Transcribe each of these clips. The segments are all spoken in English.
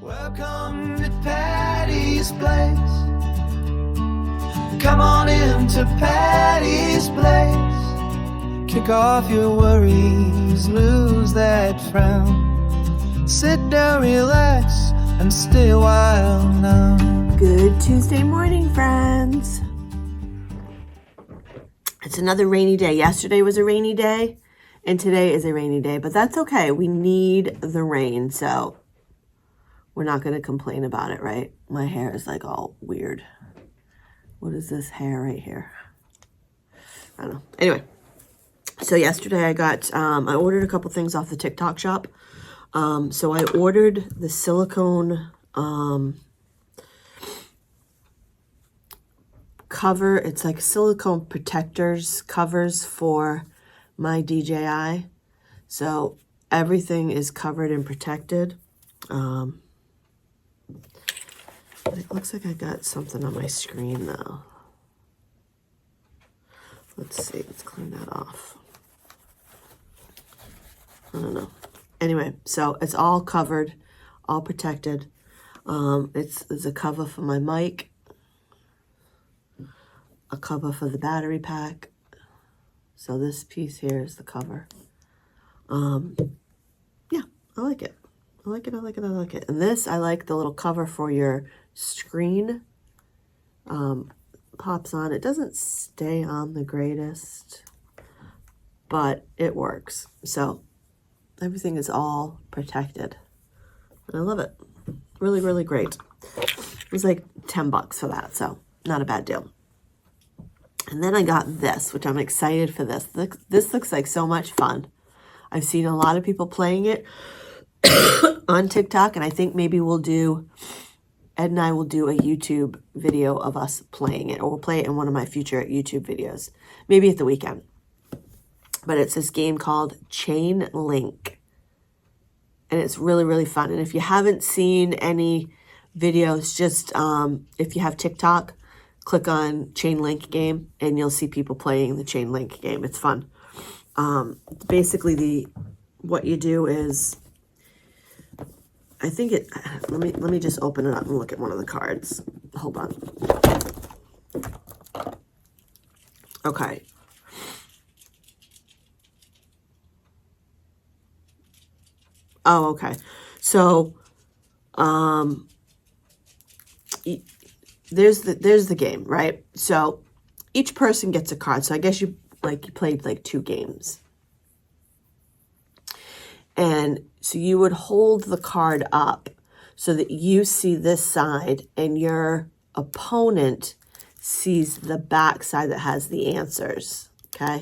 Welcome to Patty's place. Come on into Patty's place. Kick off your worries, lose that frown. Sit down, relax, and stay a while now. Good Tuesday morning, friends. It's another rainy day. Yesterday was a rainy day, and today is a rainy day, but that's okay. We need the rain, so we're not going to complain about it, right? My hair is like all weird. What is this hair right here? I don't know. Anyway, so yesterday I ordered a couple things off the TikTok shop. So I ordered the silicone cover. It's like silicone protectors covers for my DJI. So everything is covered and protected. It looks like I got something on my screen though. Let's see, let's clean that off. I don't know. Anyway, so it's all covered, all protected. It's a cover for my mic, a cover for the battery pack. So this piece here is the cover. Yeah, I like it. I like it, I like it, I like it. And this, I like the little cover for your screen. Pops on. It doesn't stay on the greatest, but it works. So everything is all protected. And I love it. Really, really great. It was like $10 for that, so not a bad deal. And then I got this, which I'm excited for this. This looks like so much fun. I've seen a lot of people playing it on TikTok, and I think maybe Ed and I will do a YouTube video of us playing it, or we'll play it in one of my future YouTube videos, maybe at the weekend. But it's this game called Chain Link, and it's really, really fun. And if you haven't seen any videos, just if you have TikTok, click on Chain Link game, and you'll see people playing the Chain Link game. It's fun. Basically, what you do is, I think let me just open it up and look at one of the cards. Hold on. Okay. Oh, okay. So, there's the game, right? So each person gets a card. So I guess you played like 2 games. And so you would hold the card up so that you see this side and your opponent sees the back side that has the answers, okay?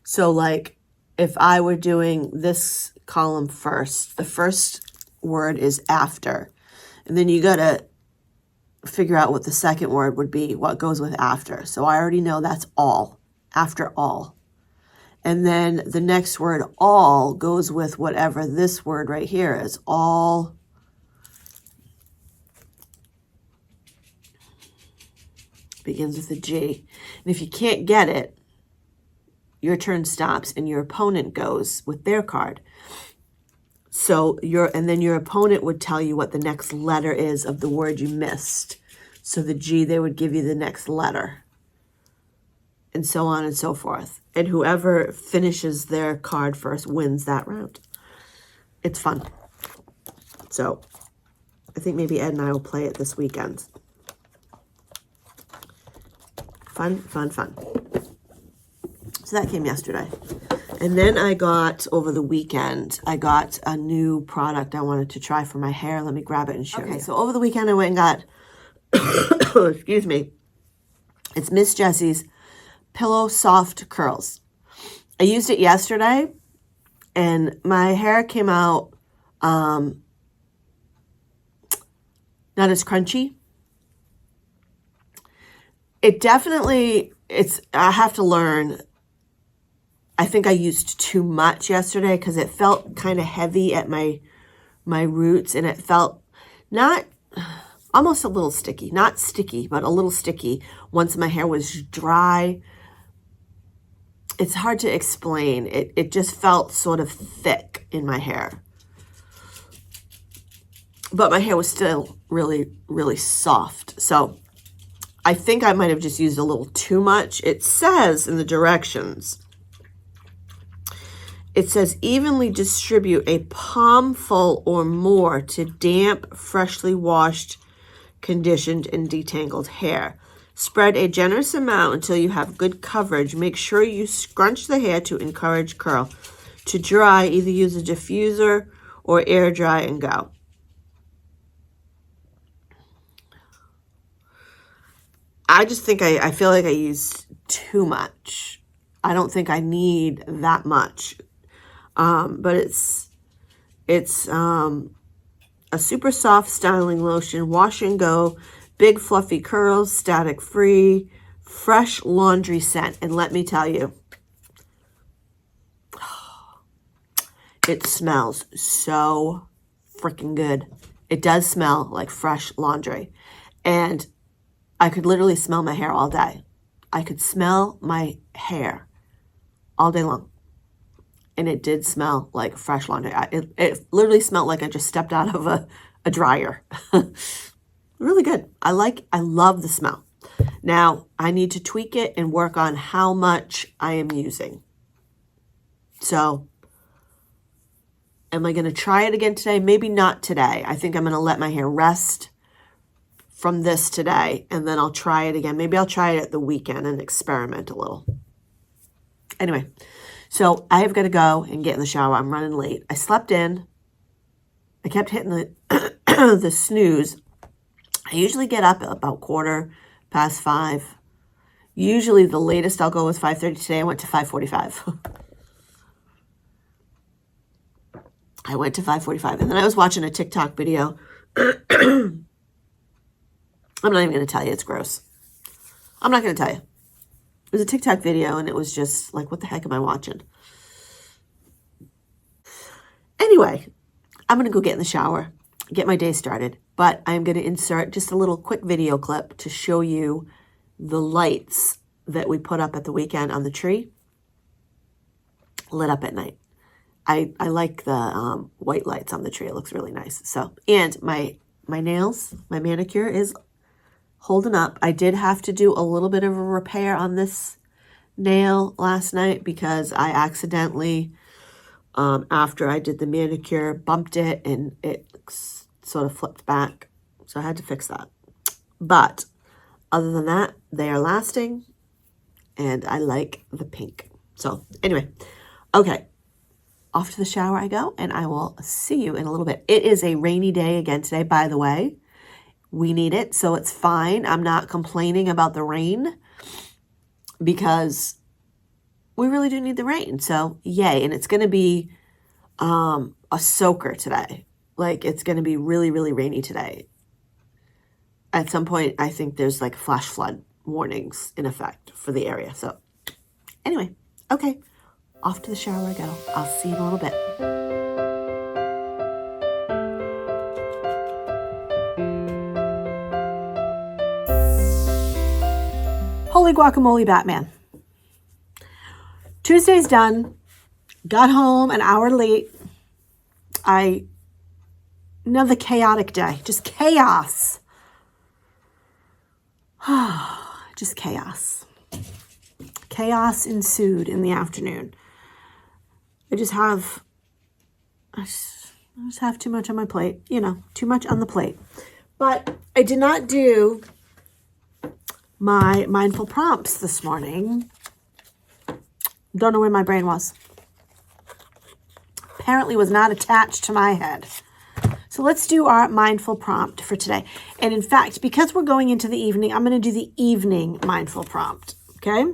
So like if I were doing this column first, the first word is after. And then you got to figure out what the second word would be, what goes with after. So I already know that's all, after all. And then the next word, all, goes with whatever this word right here is. All begins with a G. And if you can't get it, your turn stops and your opponent goes with their card. So then your opponent would tell you what the next letter is of the word you missed. So the G, they would give you the next letter. And so on and so forth. And whoever finishes their card first wins that round. It's fun. So I think maybe Ed and I will play it this weekend. Fun, fun, fun. So that came yesterday. And then I got, over the weekend, I got a new product I wanted to try for my hair. Let me grab it and show you. So over the weekend I went and got, excuse me, it's Miss Jessie's Pillow Soft Curls. I used it yesterday and my hair came out not as crunchy. It definitely, I have to learn. I think I used too much yesterday because it felt kind of heavy at my roots, and it felt almost a little sticky, not sticky, but a little sticky once my hair was dry. It's hard to explain. It just felt sort of thick in my hair. but my hair was still really, really soft. So I think I might have just used a little too much. It says in the directions, it says evenly distribute a palmful or more to damp, freshly washed, conditioned, and detangled hair. Spread a generous amount until you have good coverage. Make sure you scrunch the hair to encourage curl. To dry, either use a diffuser or air dry and go. I just think I feel like I used too much. I don't think I need that much. But it's a super soft styling lotion, wash and go, big fluffy curls, static free, fresh laundry scent. And let me tell you, it smells so freaking good. It does smell like fresh laundry. And I could literally smell my hair all day. I could smell my hair all day long. And it did smell like fresh laundry. It literally smelled like I just stepped out of a dryer. Really good. I love the smell. Now, I need to tweak it and work on how much I am using. So, am I going to try it again today? Maybe not today. I think I'm going to let my hair rest from this today, and then I'll try it again. Maybe I'll try it at the weekend and experiment a little. Anyway, so I have got to go and get in the shower. I'm running late. I slept in. I kept hitting the the snooze. I usually get up about 5:15. Usually the latest I'll go is 5:30. Today I went to 5:45. I went to 5:45, and then I was watching a TikTok video. I'm not even going to tell you. It's gross. I'm not going to tell you. It was a TikTok video, and it was just like, what the heck am I watching? Anyway, I'm going to go get in the shower, get my day started, but I'm going to insert just a little quick video clip to show you the lights that we put up at the weekend on the tree, lit up at night. I like the white lights on the tree. It looks really nice. So, and my nails, my manicure is holding up. I did have to do a little bit of a repair on this nail last night because I accidentally, after I did the manicure, bumped it and it sort of flipped back. So I had to fix that. But other than that, they are lasting and I like the pink. So anyway, okay. Off to the shower I go, and I will see you in a little bit. It is a rainy day again today, by the way. We need it, so it's fine. I'm not complaining about the rain because we really do need the rain. So yay, and it's going to be a soaker today. Like it's going to be really, really rainy today. At some point, I think there's like flash flood warnings in effect for the area. So anyway, okay. Off to the shower I go. I'll see you in a little bit. Holy guacamole, Batman. Tuesday's done. Got home an hour late. Another chaotic day. Just chaos. Just chaos. Chaos ensued in the afternoon. I just have too much on my plate, too much on the plate. But I did not do my mindful prompts this morning. Don't know where my brain was. Apparently was not attached to my head. So let's do our mindful prompt for today. And in fact, because we're going into the evening, I'm going to do the evening mindful prompt, okay?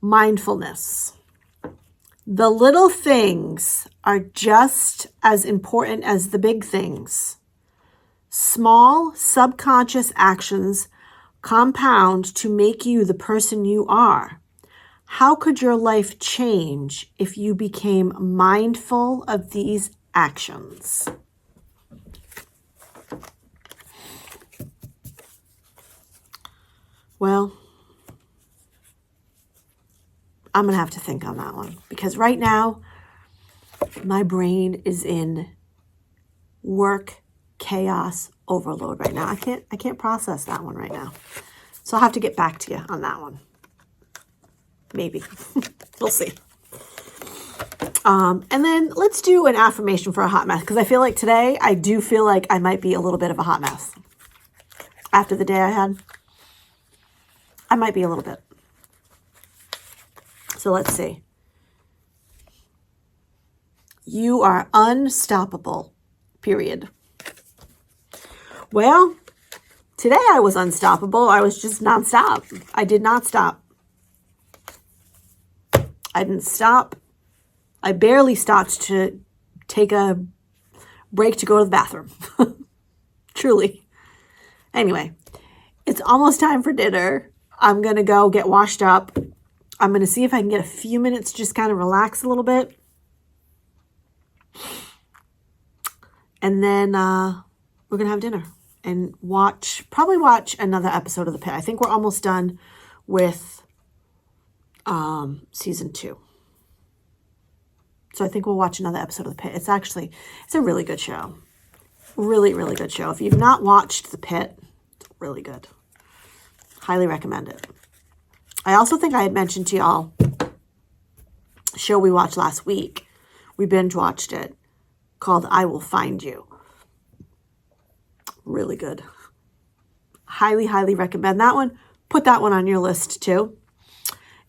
Mindfulness. The little things are just as important as the big things. Small subconscious actions compound to make you the person you are. How could your life change if you became mindful of these actions? Well, I'm going to have to think on that one because right now my brain is in work chaos overload right now. I can't process that one right now. So I'll have to get back to you on that one. Maybe. We'll see. And then let's do an affirmation for a hot mess, because I feel like today I do feel like I might be a little bit of a hot mess. After the day I had, I might be a little bit. So let's see. You are unstoppable, period. Well, today I was unstoppable. I was just nonstop. I did not stop. I didn't stop. I barely stopped to take a break to go to the bathroom. Truly. Anyway, it's almost time for dinner. I'm going to go get washed up. I'm going to see if I can get a few minutes, just kind of relax a little bit. And then we're going to have dinner and probably watch another episode of The Pit. I think we're almost done with season 2. So I think we'll watch another episode of The Pit. It's a really good show. Really, really good show. If you've not watched The Pit, it's really good. Highly recommend it. I also think I had mentioned to y'all a show we watched last week. We binge watched it, called I Will Find You. Really good. Highly, highly recommend that one. Put that one on your list too.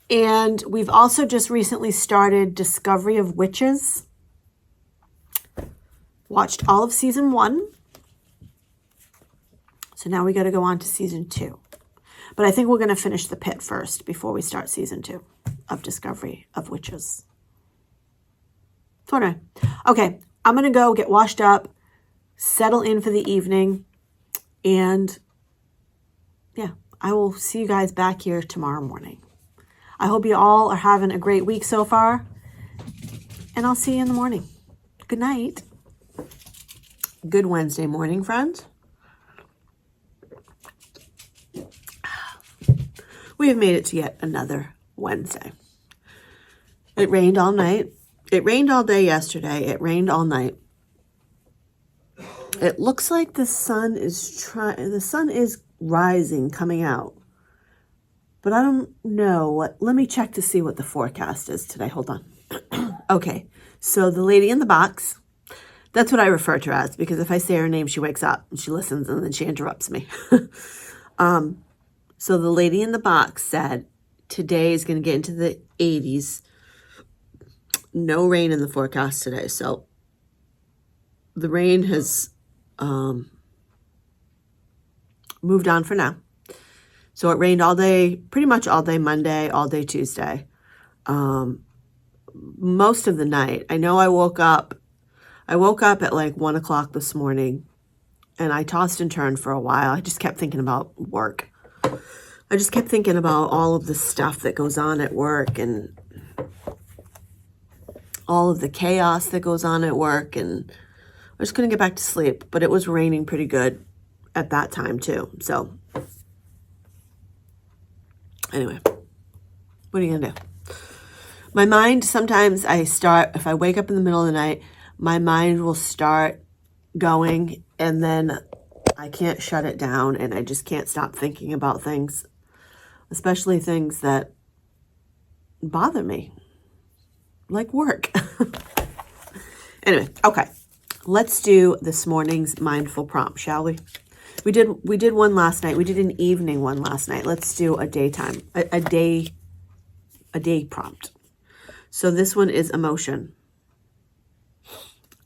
And we've also just recently started Discovery of Witches. Watched all of season 1. So now we got to go on to season 2. But I think we're going to finish The Pit first before we start season 2 of Discovery of Witches. So anyway, okay, I'm going to go get washed up, settle in for the evening, and yeah, I will see you guys back here tomorrow morning. I hope you all are having a great week so far, and I'll see you in the morning. Good night. Good Wednesday morning, friends. We have made it to yet another Wednesday. It rained all night. It rained all day yesterday. It rained all night. It looks like the sun is rising, coming out. But I don't know let me check to see what the forecast is today. Hold on. Okay. So the lady in the box, that's what I refer to her as, because if I say her name, she wakes up and she listens and then she interrupts me. So the lady in the box said today is going to get into the 80s. No rain in the forecast today. So the rain has moved on for now. So it rained all day, pretty much all day Monday, all day Tuesday. Most of the night. I know I woke up at like 1 o'clock this morning, and I tossed and turned for a while. I just kept thinking about work. I just kept thinking about all of the stuff that goes on at work and all of the chaos that goes on at work, and I just couldn't get back to sleep. But it was raining pretty good at that time too. So anyway, what are you gonna do? My mind, sometimes if I wake up in the middle of the night, my mind will start going, and then I can't shut it down, and I just can't stop thinking about things, especially things that bother me, like work. Anyway, okay, let's do this morning's mindful prompt, shall we? We did one last night. We did an evening one last night. Let's do a daytime, a day prompt. So this one is emotion.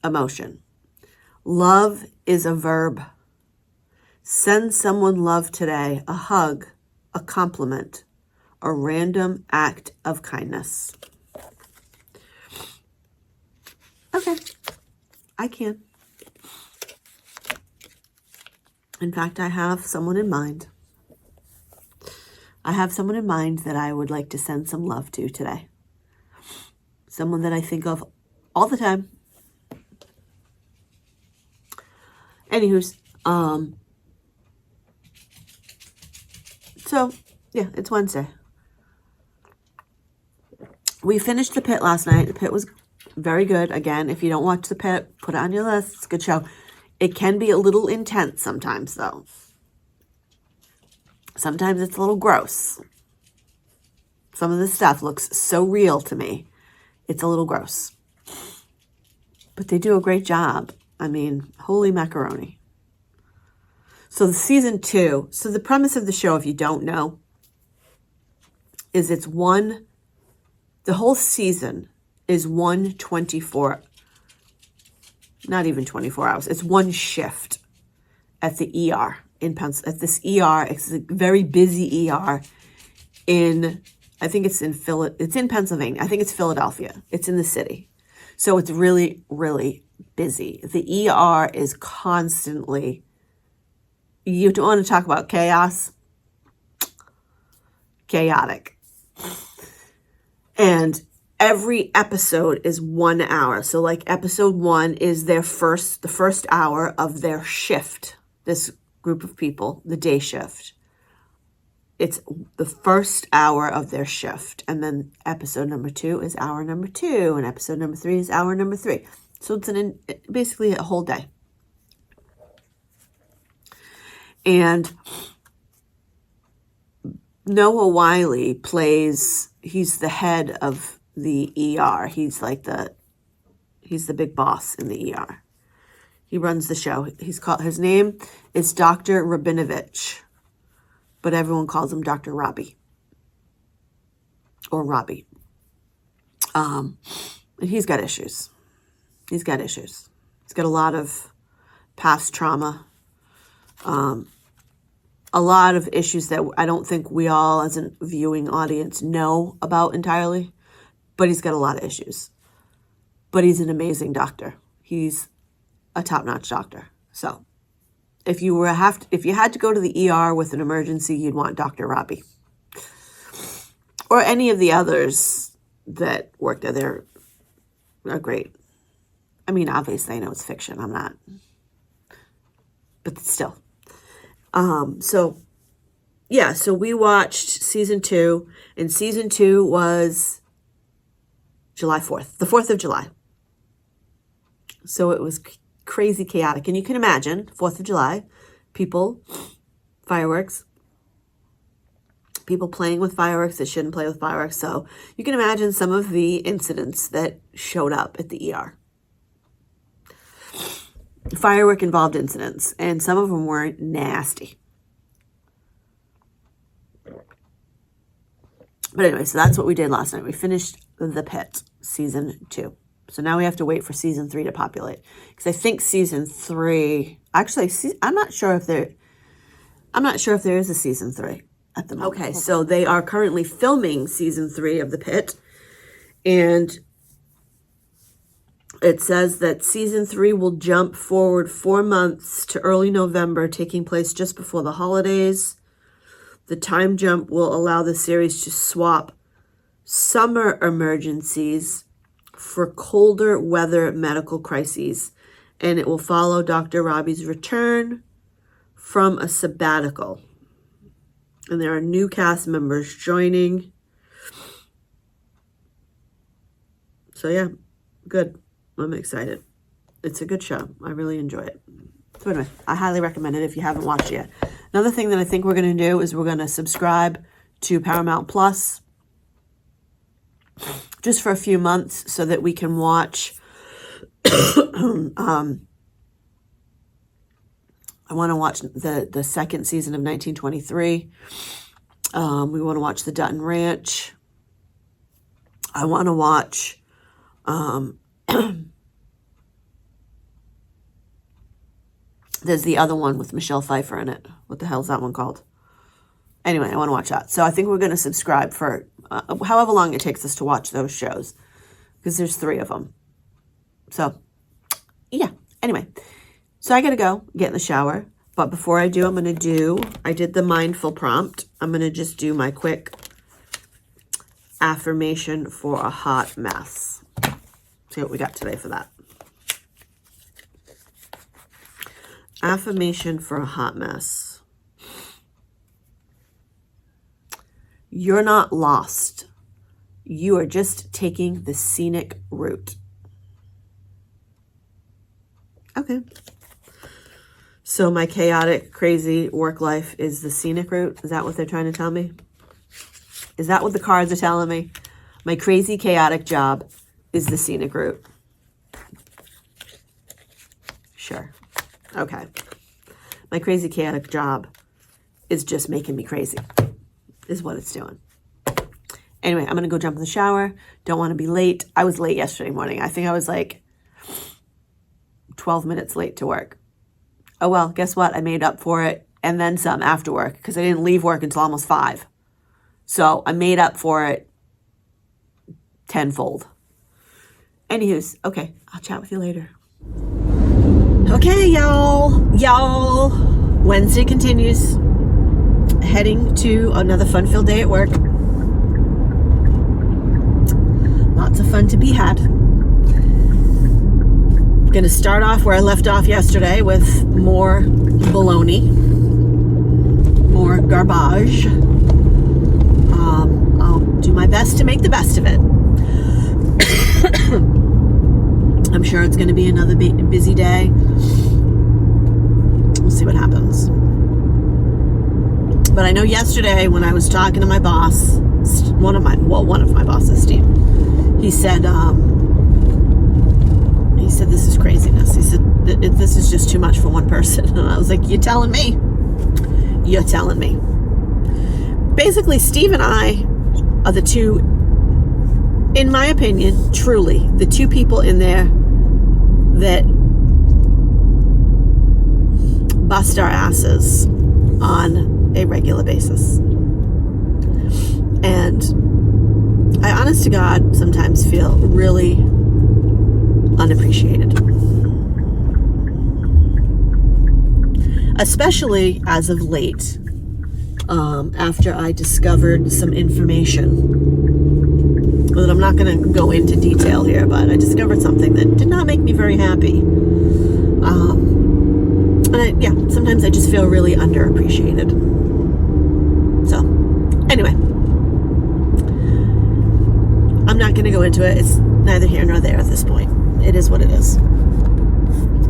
Emotion. Love is a verb. Send someone love today, a hug, a compliment, a random act of kindness. Okay, I can. In fact, I have someone in mind. I have someone in mind that I would like to send some love to today. Someone that I think of all the time. Anywho's, so yeah, it's Wednesday. We finished The Pit last night. The Pit was very good. Again, if you don't watch The Pit, put it on your list. It's a good show. It can be a little intense sometimes, though. Sometimes it's a little gross. Some of this stuff looks so real to me. It's a little gross. But they do a great job. I mean, holy macaroni. So the season 2. So the premise of the show, if you don't know, is the whole season is 124, not even 24 hours. It's one shift at the ER at this ER. It's a very busy ER I think it's in Pennsylvania. I think it's Philadelphia. It's in the city. So it's really, really busy. The ER is constantly, you don't want to talk about chaos, chaotic. And every episode is 1 hour. So like episode 1 is the first hour of their shift. This group of people, the day shift. It's the first hour of their shift. And then episode number 2 is hour number 2. And episode number 3 is hour number 3. So it's basically a whole day. And Noah Wiley he's the head of the ER. He's the big boss in the ER. He runs the show. His name is Dr. Rabinovich, but everyone calls him Dr. Robbie or Robbie. And he's got issues. He's got a lot of past trauma. A lot of issues that I don't think we all as a viewing audience know about entirely, but he's got a lot of issues. But he's an amazing doctor. He's a top-notch doctor. So if you had to go to the ER with an emergency, you'd want Dr. Robbie. Or any of the others that work there. They're great. I mean, obviously I know it's fiction. I'm not. But still. So we watched season 2, and season 2 was July 4th, the 4th of July. So it was crazy chaotic. And you can imagine, 4th of July, fireworks, people playing with fireworks that shouldn't play with fireworks. So you can imagine some of the incidents that showed up at the ER. Firework involved incidents, and some of them were nasty. But anyway, so that's what we did last night. We finished The Pit, season 2. So now we have to wait for season 3 to populate. Because I think season 3, actually, I'm not sure if there is a season 3 at the moment. Okay, so they are currently filming season 3 of The Pit. And it says that season 3 will jump forward 4 months to early November, taking place just before the holidays. The time jump will allow the series to swap summer emergencies for colder weather medical crises, and it will follow Dr. Robbie's return from a sabbatical. And there are new cast members joining. So yeah, good. I'm excited. It's a good show. I really enjoy it. So anyway, I highly recommend it if you haven't watched it yet. Another thing that I think we're going to do is we're going to subscribe to Paramount Plus just for a few months so that we can watch I want to watch the second season of 1923. We want to watch the Dutton Ranch. I want to watch there's the other one with Michelle Pfeiffer in it. What the hell's that one called? Anyway, I want to watch that. So I think we're going to subscribe for however long it takes us to watch those shows. Because there's 3 of them. So, yeah. Anyway. So I got to go get in the shower. But before I do, I did the mindful prompt. I'm going to just do my quick affirmation for a hot mess. See what we got today for that. Affirmation for a hot mess. You're not lost. You are just taking the scenic route. Okay. So my chaotic, crazy work life is the scenic route? Is that what they're trying to tell me? Is that what the cards are telling me? My crazy, chaotic job is the scenic route. Sure. Okay. My crazy, chaotic job is just making me crazy, is what it's doing. Anyway, I'm going to go jump in the shower. Don't want to be late. I was late yesterday morning. I think I was like 12 minutes late to work. Oh, well, guess what? I made up for it and then some after work because I didn't leave work until almost 5. So I made up for it tenfold. Anywho's, okay, I'll chat with you later. Okay, y'all. Wednesday continues. Heading to another fun-filled day at work. Lots of fun to be had. Going to start off where I left off yesterday with more baloney, more garbage. I'll do my best to make the best of it. I'm sure it's going to be another busy day. We'll see what happens. But I know yesterday when I was talking to my boss, one of my bosses, Steve, he said this is craziness. He said this is just too much for one person. And I was like, you're telling me. Basically, Steve and I are the two, in my opinion, truly the two people in there that bust our asses on a regular basis. And I, honest to God, sometimes feel really unappreciated. Especially as of late, after I discovered some information that I'm not going to go into detail here, but I discovered something that did not make me very happy. And sometimes I just feel really underappreciated. So, anyway, I'm not going to go into it. It's neither here nor there at this point. It is what it is.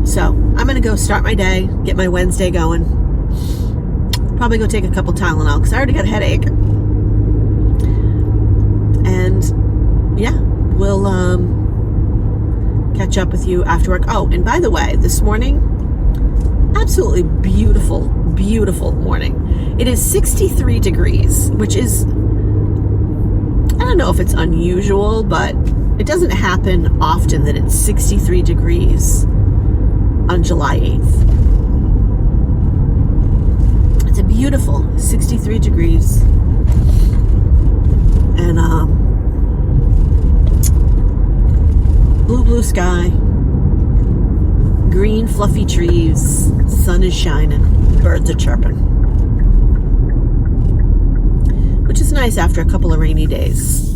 So, I'm going to go start my day, get my Wednesday going. Probably go take a couple Tylenol because I already got a headache. And yeah, we'll catch up with you after work. Oh, and by the way, this morning, absolutely beautiful, beautiful morning. It is 63 degrees, which is, I don't know if it's unusual, but it doesn't happen often that it's 63 degrees on July 8th. It's a beautiful 63 degrees. And blue sky, green fluffy trees, sun is shining, birds are chirping, which is nice after a couple of rainy days.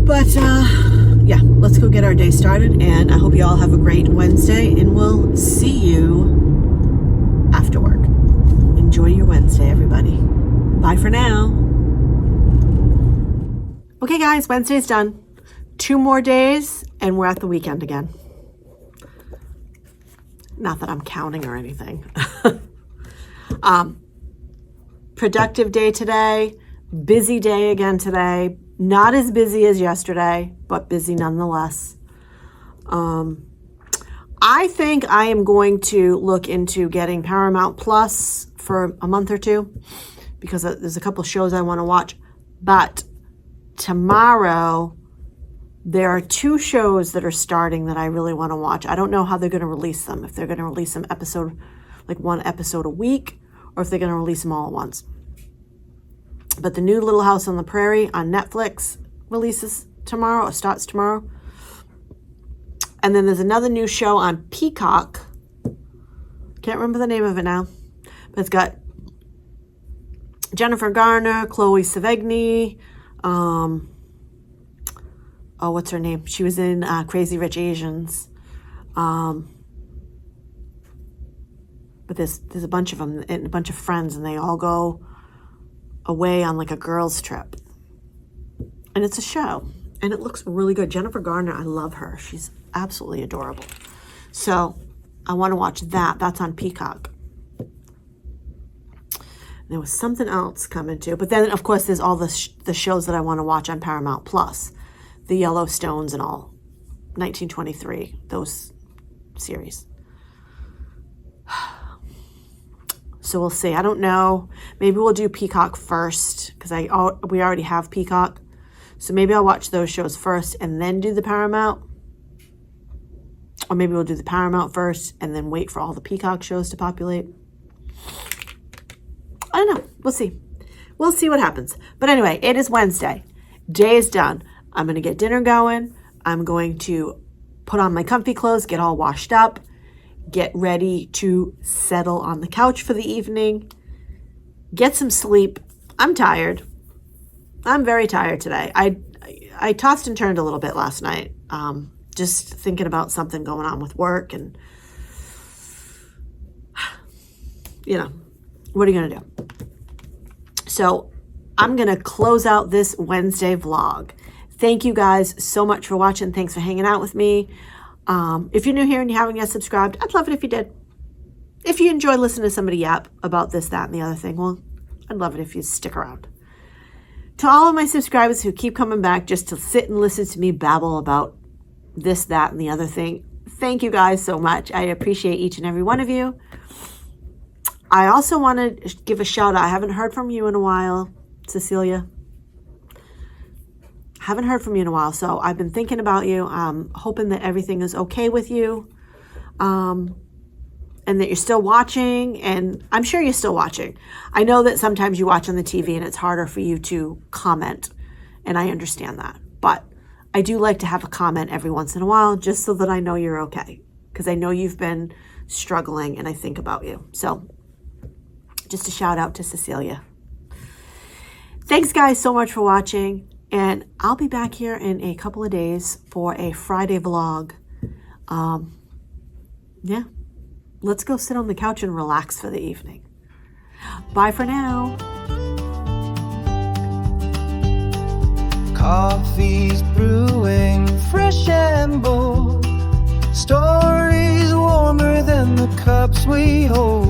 But yeah, let's go get our day started, and I hope you all have a great Wednesday, and we'll see you after work. Enjoy your Wednesday, everybody. Bye for now. Okay, guys, Wednesday's done. 2 more days, and we're at the weekend again. Not that I'm counting or anything. Productive day today. Busy day again today. Not as busy as yesterday, but busy nonetheless. I think I am going to look into getting Paramount Plus for a month or 2 because there's a couple shows I want to watch. But tomorrow, there are 2 shows that are starting that I really want to watch. I don't know how they're going to release them. If they're going to release them one episode a week, or if they're going to release them all at once. But the new Little House on the Prairie on Netflix releases tomorrow, or starts tomorrow. And then there's another new show on Peacock. Can't remember the name of it now. But it's got Jennifer Garner, Chloe Sevigny, what's her name? She was in Crazy Rich Asians. But there's a bunch of them and a bunch of friends, and they all go away on like a girls' trip. And it's a show, and it looks really good. Jennifer Garner, I love her. She's absolutely adorable. So I want to watch that. That's on Peacock. There was something else coming too. But then, of course, there's all the shows that I want to watch on Paramount Plus. The Yellowstones and all. 1923. Those series. So we'll see. I don't know. Maybe we'll do Peacock first because we already have Peacock. So maybe I'll watch those shows first and then do the Paramount. Or maybe we'll do the Paramount first and then wait for all the Peacock shows to populate. I don't know. We'll see. We'll see what happens. But anyway, it is Wednesday. Day is done. I'm going to get dinner going. I'm going to put on my comfy clothes, get all washed up, get ready to settle on the couch for the evening, get some sleep. I'm tired. I'm very tired today. I tossed and turned a little bit last night, just thinking about something going on with work and, you know, what are you going to do? So I'm going to close out this Wednesday vlog. Thank you guys so much for watching. Thanks for hanging out with me. If you're new here and you haven't yet subscribed, I'd love it if you did. If you enjoy listening to somebody yap about this, that, and the other thing, well, I'd love it if you stick around. To all of my subscribers who keep coming back just to sit and listen to me babble about this, that, and the other thing, thank you guys so much. I appreciate each and every one of you. I also want to give a shout out. I haven't heard from you in a while, Cecilia. Haven't heard from you in a while, so I've been thinking about you. Hoping that everything is okay with you, and that you're still watching, and I'm sure you're still watching. I know that sometimes you watch on the TV and it's harder for you to comment, and I understand that. But I do like to have a comment every once in a while just so that I know you're okay, because I know you've been struggling and I think about you. So just a shout out to Cecilia. Thanks guys so much for watching. And I'll be back here in a couple of days for a Friday vlog. Yeah, let's go sit on the couch and relax for the evening. Bye for now. Coffee's brewing, fresh and bold. Stories warmer than the cups we hold.